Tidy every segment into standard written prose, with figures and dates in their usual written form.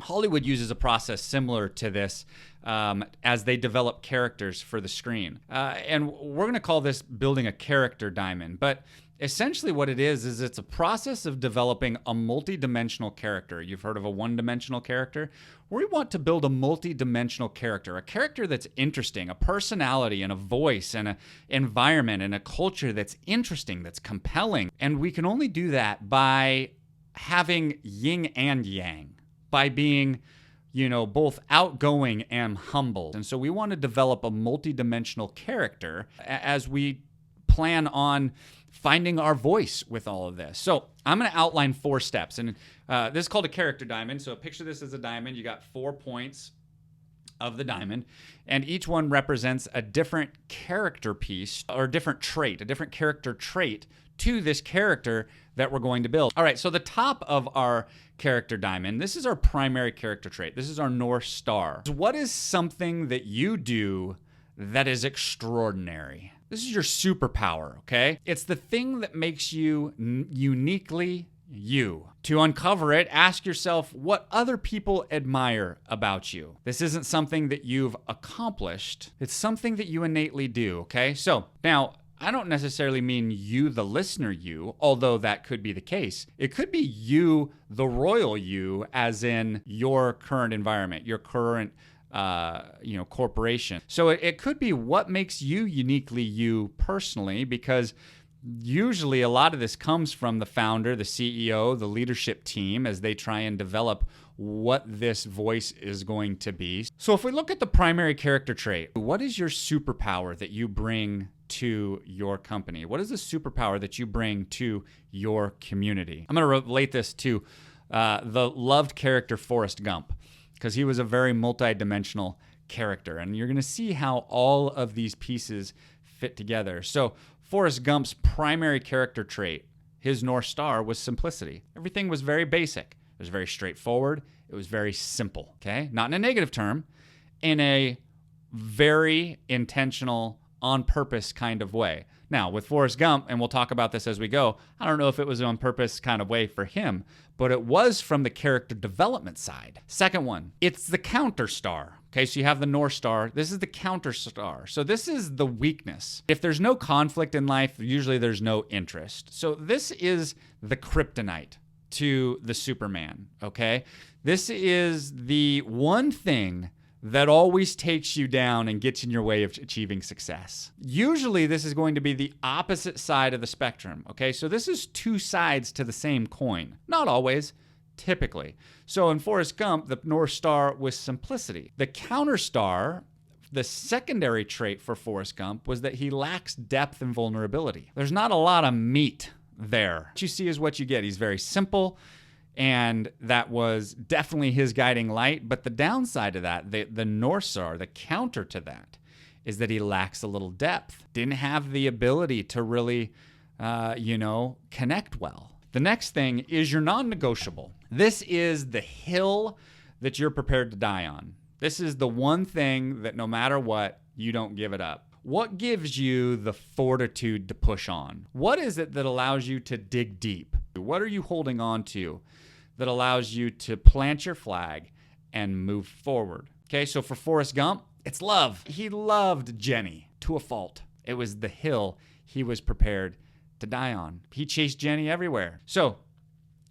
Hollywood uses a process similar to this as they develop characters for the screen. And we're going to call this building a character diamond. But essentially what it is it's a process of developing a multi-dimensional character. You've heard of a one-dimensional character? We want to build a multi-dimensional character, a character that's interesting, a personality and a voice and an environment and a culture that's interesting, that's compelling. And we can only do that by having yin and yang, by being, both outgoing and humble. And so we want to develop a multi-dimensional character as we plan on finding our voice with all of this. So I'm going to outline 4 steps. And this is called a character diamond. So picture this as a diamond. You got 4 points of the diamond, and each one represents a different character piece or a different character trait to this character that we're going to build. All right, so the top of our character diamond, this is our primary character trait. This is our North Star. What is something that you do that is extraordinary? This is your superpower, okay? It's the thing that makes you uniquely you. To uncover it, ask yourself what other people admire about you. This isn't something that you've accomplished. It's something that you innately do, okay? So now, I don't necessarily mean you, the listener, you, although that could be the case. It could be you, the royal you, as in your current environment, your current corporation. So it could be what makes you uniquely you personally, because usually a lot of this comes from the founder, the CEO, the leadership team as they try and develop what this voice is going to be. So if we look at the primary character trait, what is your superpower that you bring to your company? What is the superpower that you bring to your community? I'm going to relate this to the loved character Forrest Gump, because he was a very multidimensional character. And you're going to see how all of these pieces fit together. So Forrest Gump's primary character trait, his North Star, was simplicity. Everything was very basic. It was very straightforward. It was very simple, okay? Not in a negative term, in a very intentional, on purpose kind of way. Now, with Forrest Gump, and we'll talk about this as we go, I don't know if it was an on purpose kind of way for him, but it was from the character development side. Second one, it's the counter star. Okay, so you have the North Star. This is the counter star. So this is the weakness. If there's no conflict in life, usually there's no interest. So this is the kryptonite to the Superman, okay? This is the one thing that always takes you down and gets in your way of achieving success. Usually this is going to be the opposite side of the spectrum, okay? So this is 2 sides to the same coin. Not always, typically. So in Forrest Gump, the North Star was simplicity. The counter star, the secondary trait for Forrest Gump, was that he lacks depth and vulnerability. There's not a lot of meat there. What you see is what you get. He's very simple, and that was definitely his guiding light. But the downside of that, the North Star, the counter to that, is that he lacks a little depth. Didn't have the ability to really, connect well. The next thing is your non-negotiable. This is the hill that you're prepared to die on. This is the one thing that no matter what, you don't give it up. What gives you the fortitude to push on? What is it that allows you to dig deep? What are you holding on to that allows you to plant your flag and move forward? Okay, so for Forrest Gump, it's love. He loved Jenny to a fault. It was the hill he was prepared to die on. He chased Jenny everywhere. So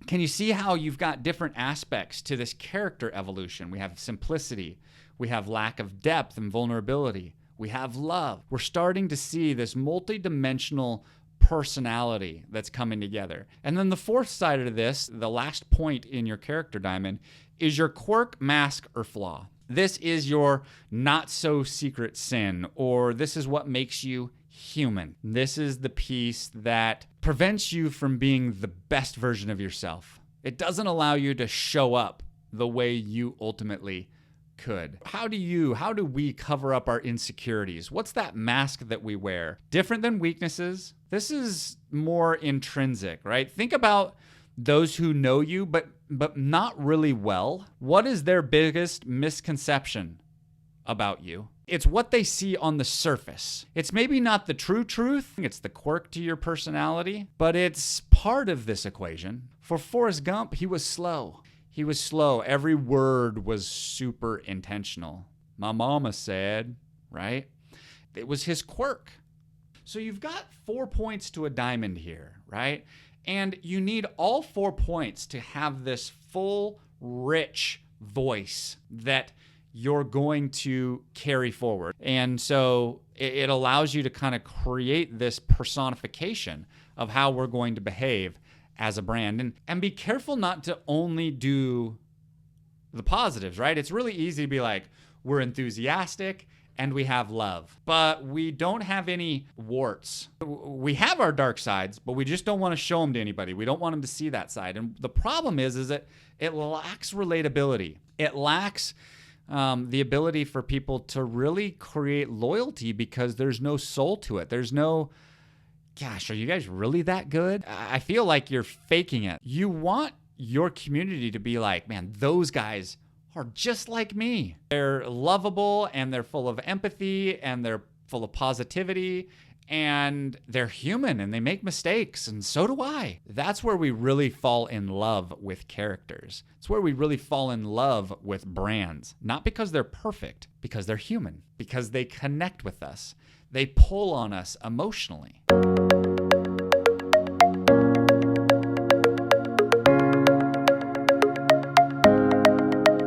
can you see how you've got different aspects to this character evolution? We have simplicity. We have lack of depth and vulnerability. We have love. We're starting to see this multidimensional personality that's coming together. And then the fourth side of this, the last point in your character diamond, is your quirk, mask, or flaw. This is your not so secret sin, or this is what makes you human. This is the piece that prevents you from being the best version of yourself. It doesn't allow you to show up the way you ultimately could. How do we cover up our insecurities? What's that mask that we wear? Different than weaknesses. This is more intrinsic, right? Think about those who know you, but not really well. What is their biggest misconception about you? It's what they see on the surface. It's maybe not the true truth. It's the quirk to your personality, but it's part of this equation. For Forrest Gump, he was slow. He was slow. Every word was super intentional. My mama said, right? It was his quirk. So you've got 4 points to a diamond here, right? And you need all 4 points to have this full, rich voice that you're going to carry forward. And so it allows you to kind of create this personification of how we're going to behave as a brand. And be careful not to only do the positives, right? It's really easy to be like, we're enthusiastic and we have love, but we don't have any warts. We have our dark sides, but we just don't want to show them to anybody. We don't want them to see that side. And the problem is that it lacks relatability. It lacks the ability for people to really create loyalty because there's no soul to it. There's no, gosh, are you guys really that good? I feel like you're faking it. You want your community to be like, man, those guys are just like me. They're lovable and they're full of empathy and they're full of positivity and they're human and they make mistakes and so do I. That's where we really fall in love with characters. It's where we really fall in love with brands. Not because they're perfect, because they're human, because they connect with us. They pull on us emotionally.